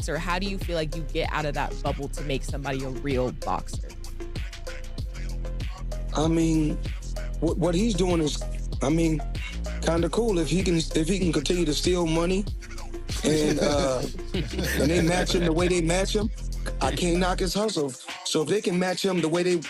boxer, how do you feel like you get out of that bubble to make somebody a real boxer? I mean, what he's doing is, I mean, kind of cool. If he can continue to steal money and they match him the way they match him, I can't knock his hustle. So if they can match him the way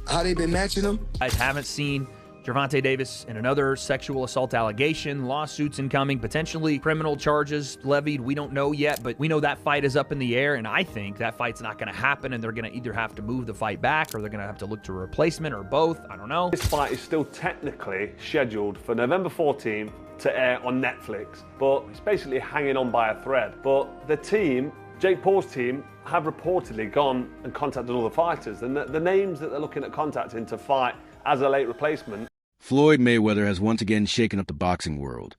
how they've been matching him. I haven't seen Gervonta Davis in another sexual assault allegation, lawsuits incoming, potentially criminal charges levied. We don't know yet, but we know that fight is up in the air, and I think that fight's not going to happen, and they're going to either have to move the fight back or they're going to have to look to a replacement or both. I don't know. This fight is still technically scheduled for November 14th to air on Netflix, but it's basically hanging on by a thread. But the team, Jake Paul's team, have reportedly gone and contacted all the fighters, and the names that they're looking at contacting to fight as a late replacement. Floyd Mayweather has once again shaken up the boxing world.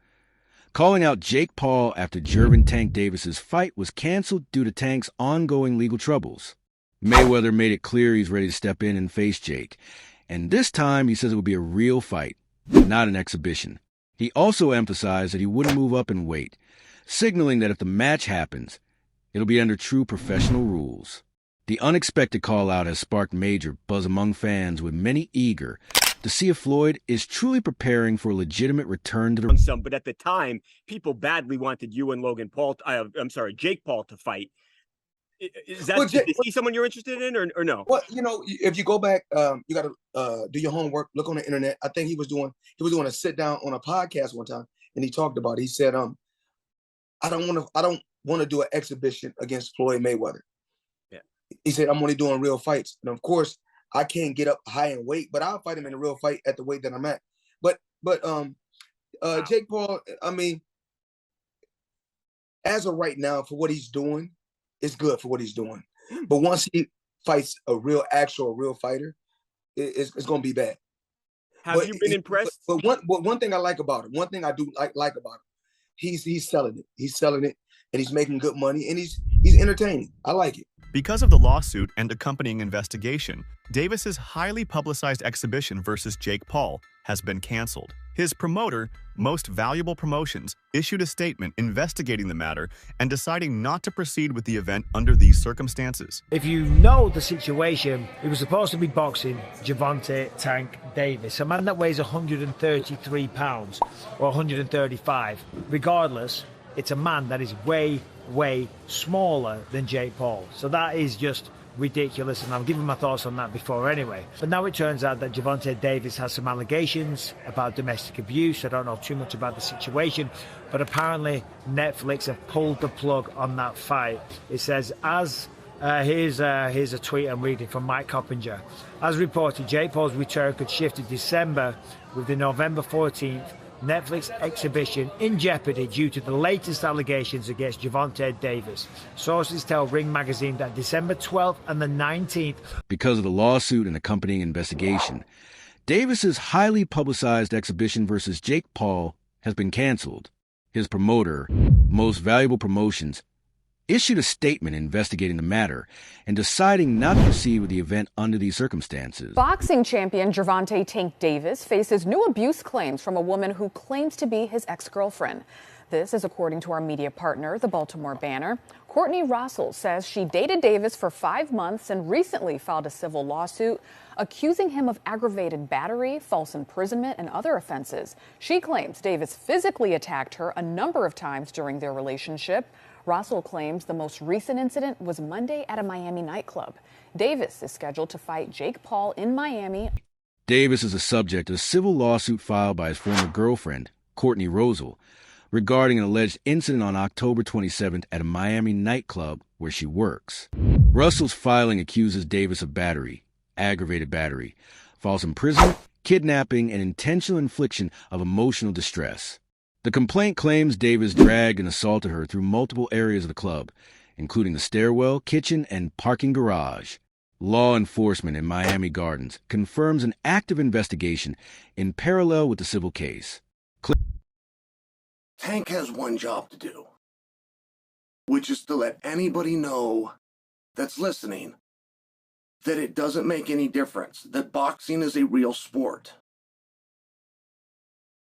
Calling out Jake Paul after Gervonta Tank Davis's fight was canceled due to Tank's ongoing legal troubles. Mayweather made it clear he's ready to step in and face Jake, and this time he says it will be a real fight, not an exhibition. He also emphasized that he wouldn't move up in weight, signaling that if the match happens, it'll be under true professional rules. The unexpected call-out has sparked major buzz among fans, with many eager to see if Floyd is truly preparing for a legitimate return to the... But at the time, people badly wanted you and Jake Paul to fight. Is he someone you're interested in or no? Well, if you go back, you got to do your homework, look on the internet. I think he was doing a sit down on a podcast one time, and he talked about it. He said, I don't want to do an exhibition against Floyd Mayweather. Yeah. He said, I'm only doing real fights. And of course, I can't get up high in weight, but I'll fight him in a real fight at the weight that I'm at. But Jake Paul, I mean, as of right now, for what he's doing, it's good for what he's doing. But once he fights a real fighter, it's going to be bad. Have you been impressed? But one thing I like about him, one thing I do like about him, he's selling it. He's selling it, and he's making good money, and he's entertaining. I like it. Because of the lawsuit and accompanying investigation, Davis's highly publicized exhibition versus Jake Paul has been canceled. His promoter, Most Valuable Promotions, issued a statement investigating the matter and deciding not to proceed with the event under these circumstances. If you know the situation, he was supposed to be boxing Gervonta Tank Davis, a man that weighs 133 pounds or 135. Regardless, it's a man that is way smaller than Jake Paul. So that is just ridiculous, and I've given my thoughts on that before anyway. But now it turns out that Gervonta Davis has some allegations about domestic abuse. I don't know too much about the situation, but apparently Netflix have pulled the plug on that fight. It says, here's a tweet I'm reading from Mike Coppinger. As reported, Jake Paul's return could shift to December, with the November 14th Netflix exhibition in jeopardy due to the latest allegations against Gervonta Davis. Sources tell Ring magazine that December 12th and the 19th... Because of the lawsuit and accompanying investigation, Davis's highly publicized exhibition versus Jake Paul has been canceled. His promoter, Most Valuable Promotions, issued a statement investigating the matter and deciding not to proceed with the event under these circumstances. Boxing champion Gervonta Tank Davis faces new abuse claims from a woman who claims to be his ex-girlfriend. This is according to our media partner, the Baltimore Banner. Courtney Russell says she dated Davis for 5 months and recently filed a civil lawsuit accusing him of aggravated battery, false imprisonment, and other offenses. She claims Davis physically attacked her a number of times during their relationship. Russell claims the most recent incident was Monday at a Miami nightclub. Davis is scheduled to fight Jake Paul in Miami. Davis is the subject of a civil lawsuit filed by his former girlfriend, Courtney Russell, regarding an alleged incident on October 27th at a Miami nightclub where she works. Russell's filing accuses Davis of battery, aggravated battery, false imprisonment, kidnapping, and intentional infliction of emotional distress. The complaint claims Davis dragged and assaulted her through multiple areas of the club, including the stairwell, kitchen, and parking garage. Law enforcement in Miami Gardens confirms an active investigation in parallel with the civil case. Tank has one job to do, which is to let anybody know that's listening that it doesn't make any difference, that boxing is a real sport.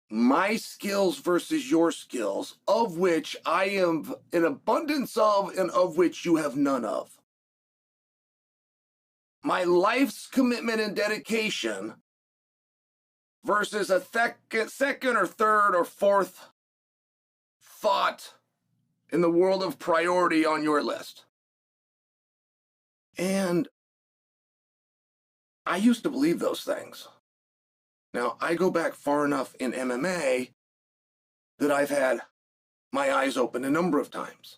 my skills versus your skills, of which I am an abundance of and of which you have none of. My life's commitment and dedication versus a second or third or fourth thought in the world of priority on your list. And I used to believe those things. Now, I go back far enough in MMA that I've had my eyes open a number of times.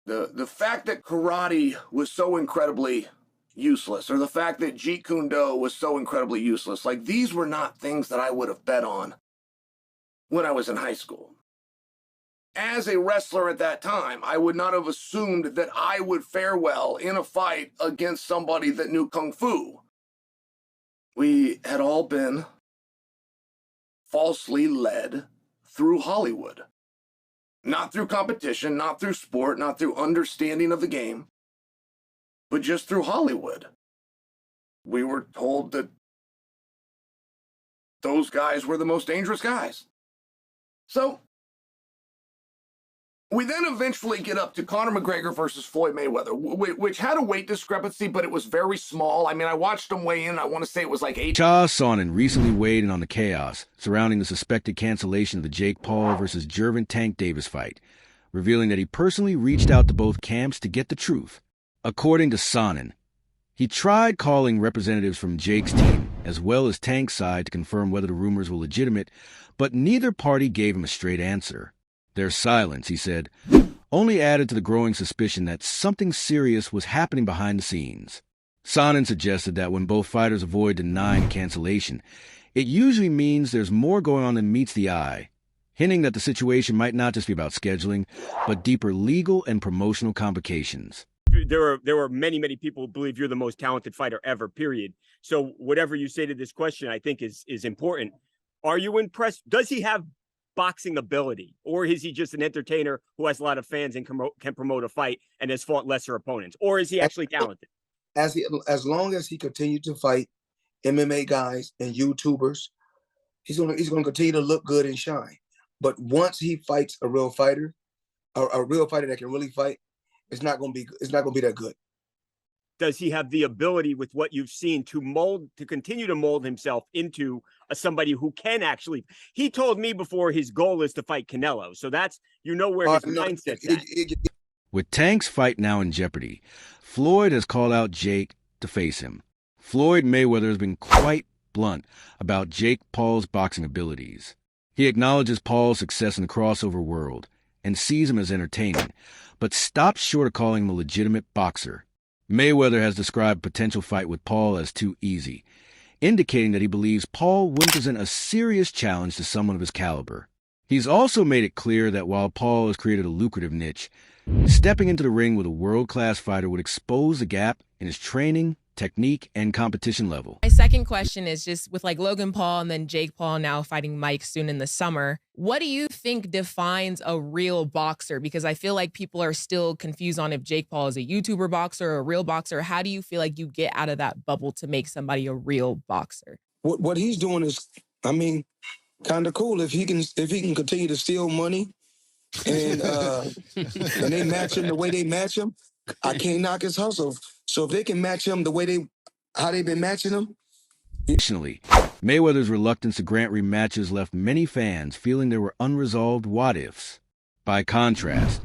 The fact that karate was so incredibly useless, or the fact that Jeet Kune Do was so incredibly useless, like these were not things that I would have bet on when I was in high school. As a wrestler at that time, I would not have assumed that I would fare well in a fight against somebody that knew Kung Fu. We had all been falsely led through Hollywood. Not through competition, not through sport, not through understanding of the game, but just through Hollywood. We were told that those guys were the most dangerous guys. So, we then eventually get up to Conor McGregor versus Floyd Mayweather, which had a weight discrepancy, but it was very small. I mean, I watched him weigh in. I want to say it was like 8. Shah Sonnen recently weighed in on the chaos surrounding the suspected cancellation of the Jake Paul versus Gervonta Tank Davis fight, revealing that he personally reached out to both camps to get the truth. According to Sonnen, he tried calling representatives from Jake's team as well as Tank's side to confirm whether the rumors were legitimate, but neither party gave him a straight answer. Their silence, he said, only added to the growing suspicion that something serious was happening behind the scenes. Sonnen suggested that when both fighters avoid denying cancellation, it usually means there's more going on than meets the eye, hinting that the situation might not just be about scheduling, but deeper legal and promotional complications. There are many people who believe you're the most talented fighter ever, period. So whatever you say to this question, I think is important. Are you impressed? Does he have boxing ability, or is he just an entertainer who has a lot of fans and can promote a fight and has fought lesser opponents, or is he actually talented? As long as he continues to fight MMA guys and YouTubers, he's gonna continue to look good and shine. But once he fights a real fighter that can really fight, it's not gonna be that good. Does he have the ability, with what you've seen, to continue to mold himself into somebody who can actually? He told me before his goal is to fight Canelo, so that's where his mindset's at. With Tank's fight now in jeopardy, Floyd has called out Jake to face him. Floyd Mayweather has been quite blunt about Jake Paul's boxing abilities. He acknowledges Paul's success in the crossover world and sees him as entertaining, but stops short of calling him a legitimate boxer. Mayweather has described a potential fight with Paul as too easy, indicating that he believes Paul wouldn't present a serious challenge to someone of his caliber. He's also made it clear that while Paul has created a lucrative niche, stepping into the ring with a world-class fighter would expose the gap in his training, technique, and competition level. My second question is just with Logan Paul and then Jake Paul now fighting Mike soon in the summer. What do you think defines a real boxer? Because I feel like people are still confused on if Jake Paul is a YouTuber boxer or a real boxer. How do you feel like you get out of that bubble to make somebody a real boxer? What he's doing is, kind of cool if he can continue to steal money and they match him the way they match him. I can't knock his hustle. So if they can match him the way how they've been matching him. Additionally, Mayweather's reluctance to grant rematches left many fans feeling there were unresolved what-ifs. By contrast,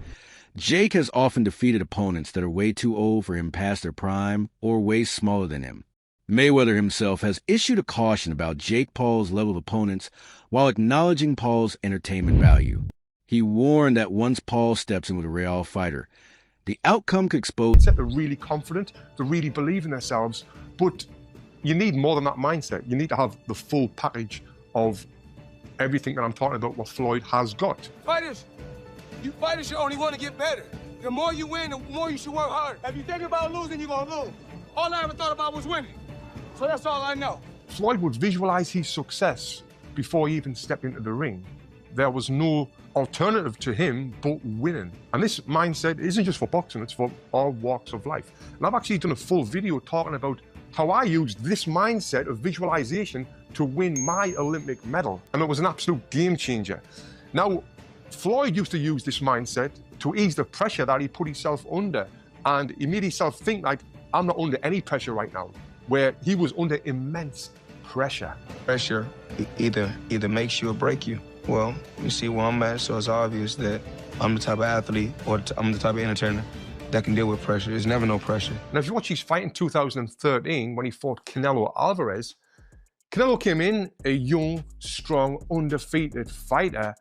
Jake has often defeated opponents that are way too old for him past their prime or way smaller than him. Mayweather himself has issued a caution about Jake Paul's level of opponents while acknowledging Paul's entertainment value. He warned that once Paul steps in with a real fighter, the outcome could expose... They're really confident, they really believe in themselves, but you need more than that mindset. You need to have the full package of everything that I'm talking about, what Floyd has got. Fighters should only want to get better. The more you win, the more you should work hard. If you think about losing, you're going to lose. All I ever thought about was winning. So that's all I know. Floyd would visualize his success before he even stepped into the ring. There was no alternative to him but winning. And this mindset isn't just for boxing, it's for all walks of life. And I've actually done a full video talking about how I used this mindset of visualization to win my Olympic medal. And it was an absolute game changer. Now, Floyd used to use this mindset to ease the pressure that he put himself under. And he made himself think like, I'm not under any pressure right now, where he was under immense pressure. Pressure either makes you or break you. Well, you see where I'm at, so it's obvious that I'm the type of athlete or I'm the type of entertainer that can deal with pressure. There's never no pressure. Now, if you watch his fight in 2013 when he fought Canelo Alvarez, Canelo came in a young, strong, undefeated fighter,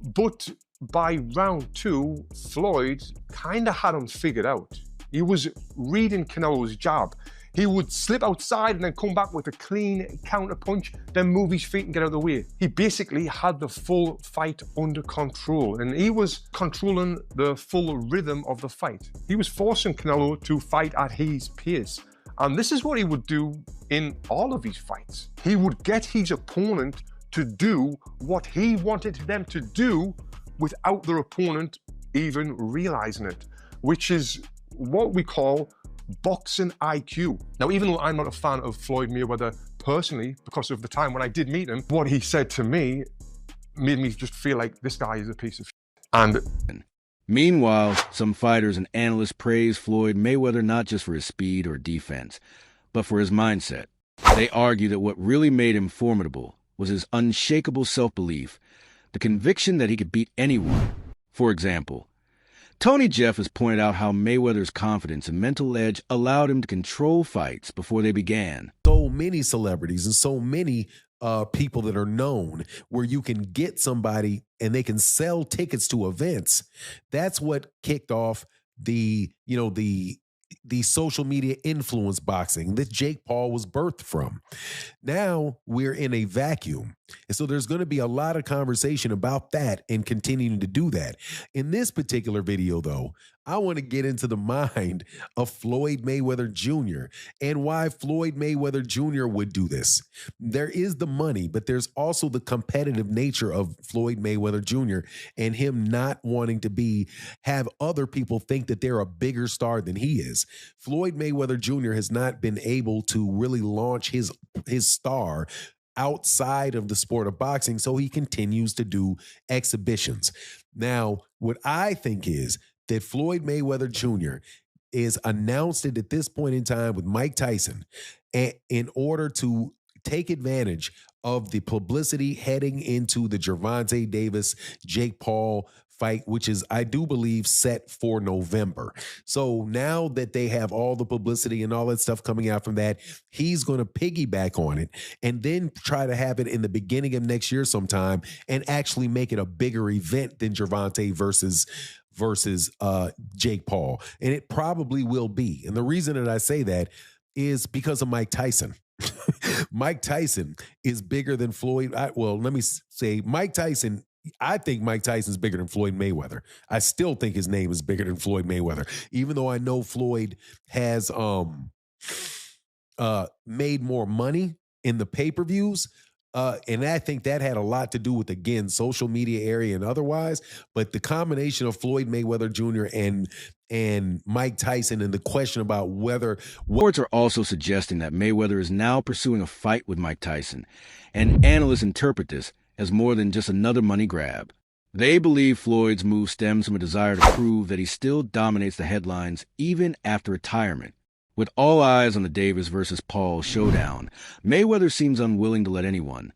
but by round 2, Floyd kind of had him figured out. He was reading Canelo's jab. He would slip outside and then come back with a clean counter punch, then move his feet and get out of the way. He basically had the full fight under control, and he was controlling the full rhythm of the fight. He was forcing Canelo to fight at his pace. And this is what he would do in all of his fights. He would get his opponent to do what he wanted them to do without their opponent even realizing it, which is what we call boxing IQ. Now, even though I'm not a fan of Floyd Mayweather personally, because of the time when I did meet him, what he said to me made me just feel like this guy is a piece of shit. And meanwhile, some fighters and analysts praise Floyd Mayweather not just for his speed or defense, but for his mindset. They argue that what really made him formidable was his unshakable self-belief, the conviction that he could beat anyone. For example, Tony Jeff has pointed out how Mayweather's confidence and mental edge allowed him to control fights before they began. So many celebrities and so many people that are known where you can get somebody and they can sell tickets to events. That's what kicked off the social media influence boxing that Jake Paul was birthed from. Now we're in a vacuum. And so there's going to be a lot of conversation about that and continuing to do that. In this particular video, though, I want to get into the mind of Floyd Mayweather Jr. and why Floyd Mayweather Jr. would do this. There is the money, but there's also the competitive nature of Floyd Mayweather Jr. and him not wanting to have other people think that they're a bigger star than he is. Floyd Mayweather Jr. has not been able to really launch his star outside of the sport of boxing, so he continues to do exhibitions. Now, what I think is that Floyd Mayweather Jr. is announced it at this point in time with Mike Tyson in order to take advantage of the publicity heading into the Gervonta Davis, Jake Paul fight, which is, I do believe, set for November. So now that they have all the publicity and all that stuff coming out from that, he's going to piggyback on it and then try to have it in the beginning of next year sometime and actually make it a bigger event than Gervonta versus Jake Paul. And it probably will be. And the reason that I say that is because of Mike Tyson. Mike Tyson is bigger than Floyd. Let me say Mike Tyson. I think Mike Tyson's bigger than Floyd Mayweather. I still think his name is bigger than Floyd Mayweather, even though I know Floyd has made more money in the pay-per-views. And I think that had a lot to do with, again, social media area and otherwise. But the combination of Floyd Mayweather Jr. and Mike Tyson and the question about whether... Reports are also suggesting that Mayweather is now pursuing a fight with Mike Tyson, and analysts interpret this as more than just another money grab. They believe Floyd's move stems from a desire to prove that he still dominates the headlines even after retirement. With all eyes on the Davis versus Paul showdown, Mayweather seems unwilling to let anyone,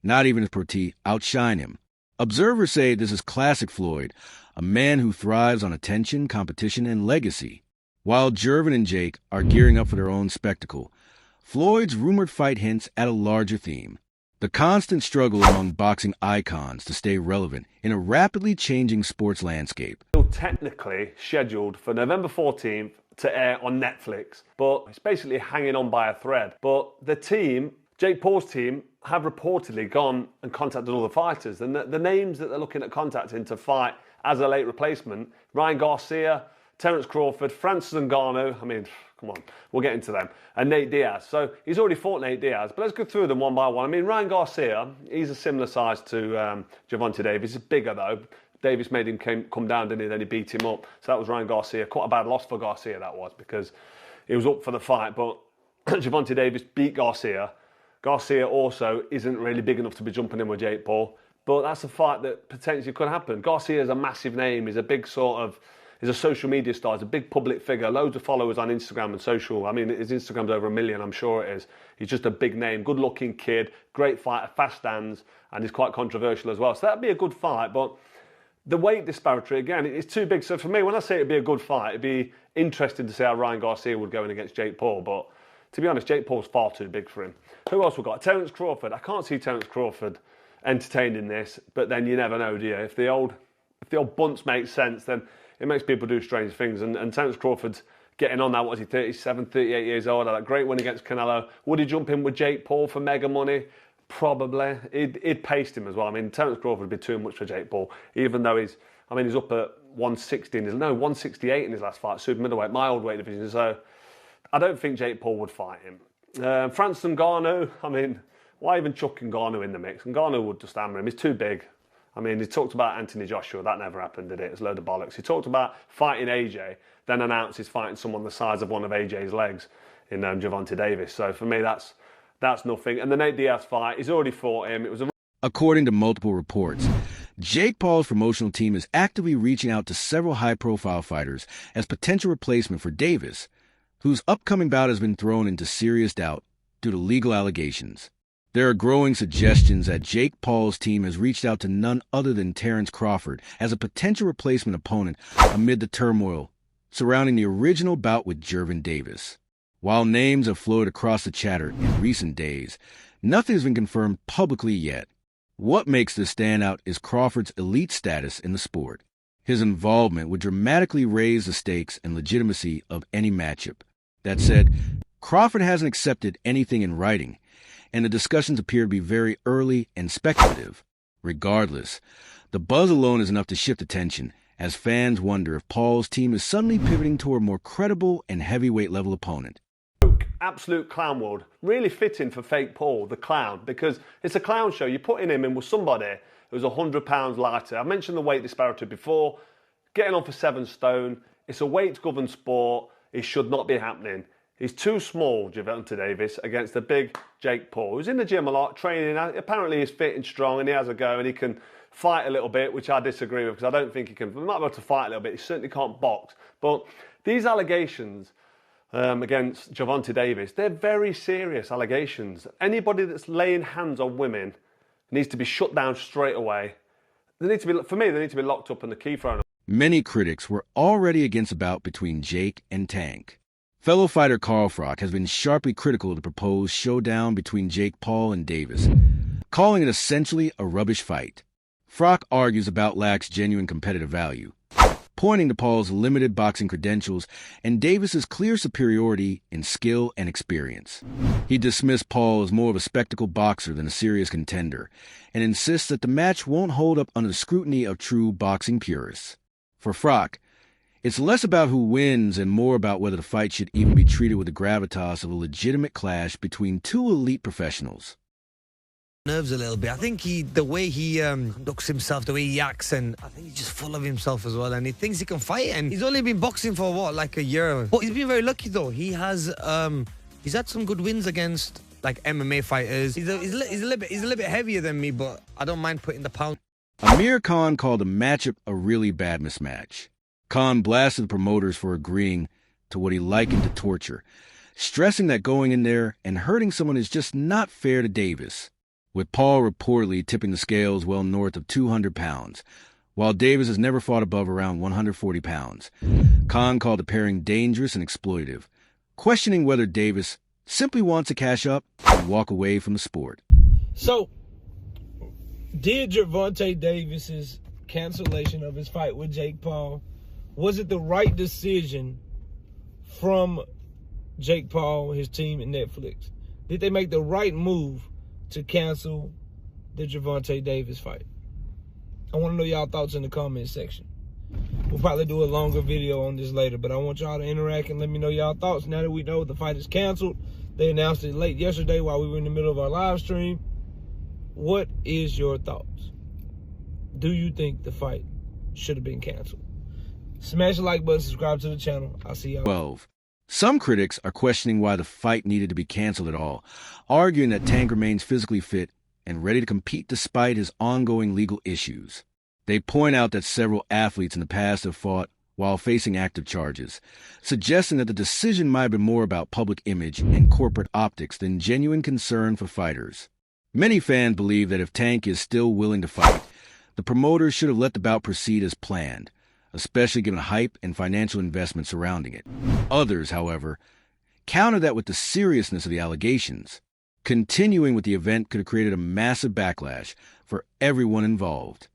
not even his protege, outshine him. Observers say this is classic Floyd, a man who thrives on attention, competition, and legacy. While Gervonta and Jake are gearing up for their own spectacle, Floyd's rumored fight hints at a larger theme: the constant struggle among boxing icons to stay relevant in a rapidly changing sports landscape. Still technically scheduled for November 14th to air on Netflix, but it's basically hanging on by a thread. But the team, Jake Paul's team, have reportedly gone and contacted all the fighters, and the names that they're looking at contacting to fight as a late replacement: Ryan Garcia, Terence Crawford, Francis Ngannou, I mean, come on, we'll get into them, and Nate Diaz. So he's already fought Nate Diaz, but let's go through them one by one. I mean, Ryan Garcia, he's a similar size to Gervonta Davis. He's bigger though. Davis made him come down, didn't he? Then he beat him up. So that was Ryan Garcia. Quite a bad loss for Garcia, that was, because he was up for the fight. But Gervonta Davis beat Garcia. Garcia also isn't really big enough to be jumping in with Jake Paul, but that's a fight that potentially could happen. Garcia is a massive name. He's a big he's a social media star. He's a big public figure. Loads of followers on Instagram and social. I mean, his Instagram's over 1 million, I'm sure it is. He's just a big name, good-looking kid, great fighter, fast hands, and he's quite controversial as well. So that'd be a good fight, but the weight disparity, again, it's too big. So for me, when I say it'd be a good fight, it'd be interesting to see how Ryan Garcia would go in against Jake Paul, but to be honest, Jake Paul's far too big for him. Who else we got? Terence Crawford. I can't see Terence Crawford entertained in this, but then you never know, do you? If the old bunts make sense, then it makes people do strange things. And Terence Crawford's getting on now. What is he, 37, 38 years old? Had a great win against Canelo. Would he jump in with Jake Paul for mega money? Probably. He'd paced him as well. I mean, Terence Crawford would be too much for Jake Paul, even though he's up at 168 in his last fight, super middleweight, my old weight division. So I don't think Jake Paul would fight him. Francis Ngannou, I mean, why even chuck Ngannou in the mix? Ngannou would just hammer him. He's too big. I mean, he talked about Anthony Joshua. That never happened, did it? It's a load of bollocks. He talked about fighting AJ, then announced he's fighting someone the size of one of AJ's legs in Gervonta Davis. So for me, that's nothing. And the Nate Diaz fight, he's already fought him. According to multiple reports, Jake Paul's promotional team is actively reaching out to several high-profile fighters as potential replacement for Davis, whose upcoming bout has been thrown into serious doubt due to legal allegations. There are growing suggestions that Jake Paul's team has reached out to none other than Terence Crawford as a potential replacement opponent amid the turmoil surrounding the original bout with Gervonta Davis. While names have floated across the chatter in recent days, nothing has been confirmed publicly yet. What makes this stand out is Crawford's elite status in the sport. His involvement would dramatically raise the stakes and legitimacy of any matchup. That said, Crawford hasn't accepted anything in writing, and the discussions appear to be very early and speculative. Regardless, the buzz alone is enough to shift attention, as fans wonder if Paul's team is suddenly pivoting toward a more credible and heavyweight level opponent. Absolute clown world. Really fitting for fake Paul, the clown, because it's a clown show. You're putting him in with somebody who's 100 pounds lighter. I mentioned the weight disparity before. Getting on for 7 stone. It's a weight-governed sport. It should not be happening. He's too small, Gervonta Davis, against the big Jake Paul, who's in the gym a lot, training. Apparently he's fit and strong and he has a go and he can fight a little bit, which I disagree with because I don't think he can. He might be able to fight a little bit. He certainly can't box. But these allegations against Gervonta Davis, they're very serious allegations. Anybody that's laying hands on women needs to be shut down straight away. For me, they need to be locked up and the key thrown. Many critics were already against a bout between Jake and Tank. Fellow fighter Carl Froch has been sharply critical of the proposed showdown between Jake Paul and Davis, calling it essentially a rubbish fight. Froch argues the bout lacks genuine competitive value, pointing to Paul's limited boxing credentials and Davis's clear superiority in skill and experience. He dismissed Paul as more of a spectacle boxer than a serious contender, and insists that the match won't hold up under the scrutiny of true boxing purists. For Froch, it's less about who wins and more about whether the fight should even be treated with the gravitas of a legitimate clash between two elite professionals. Nerves a little bit. I think the way he looks himself, the way he acts, and I think he's just full of himself as well. And he thinks he can fight. And he's only been boxing for what, like a year. But he's been very lucky though. He has he's had some good wins against like MMA fighters. He's a little bit heavier than me, but I don't mind putting the pound. Amir Khan called the matchup a really bad mismatch. Khan blasted the promoters for agreeing to what he likened to torture, stressing that going in there and hurting someone is just not fair to Davis, with Paul reportedly tipping the scales well north of 200 pounds, while Davis has never fought above around 140 pounds. Khan called the pairing dangerous and exploitive, questioning whether Davis simply wants to cash up and walk away from the sport. So, did Gervonta Davis's cancellation of his fight with Jake Paul, was it the right decision from Jake Paul, his team, and Netflix? Did they make the right move to cancel the Gervonta Davis fight? I want to know y'all thoughts in the comment section. We'll probably do a longer video on this later, but I want y'all to interact and let me know y'all thoughts. Now that we know the fight is canceled, they announced it late yesterday while we were in the middle of our live stream. What is your thoughts? Do you think the fight should have been canceled? Smash the like button, subscribe to the channel. I'll see y'all. 12. Some critics are questioning why the fight needed to be canceled at all, arguing that Tank remains physically fit and ready to compete despite his ongoing legal issues. They point out that several athletes in the past have fought while facing active charges, suggesting that the decision might have been more about public image and corporate optics than genuine concern for fighters. Many fans believe that if Tank is still willing to fight, the promoters should have let the bout proceed as planned, especially given the hype and financial investment surrounding it. Others, however, counter that with the seriousness of the allegations. Continuing with the event could have created a massive backlash for everyone involved.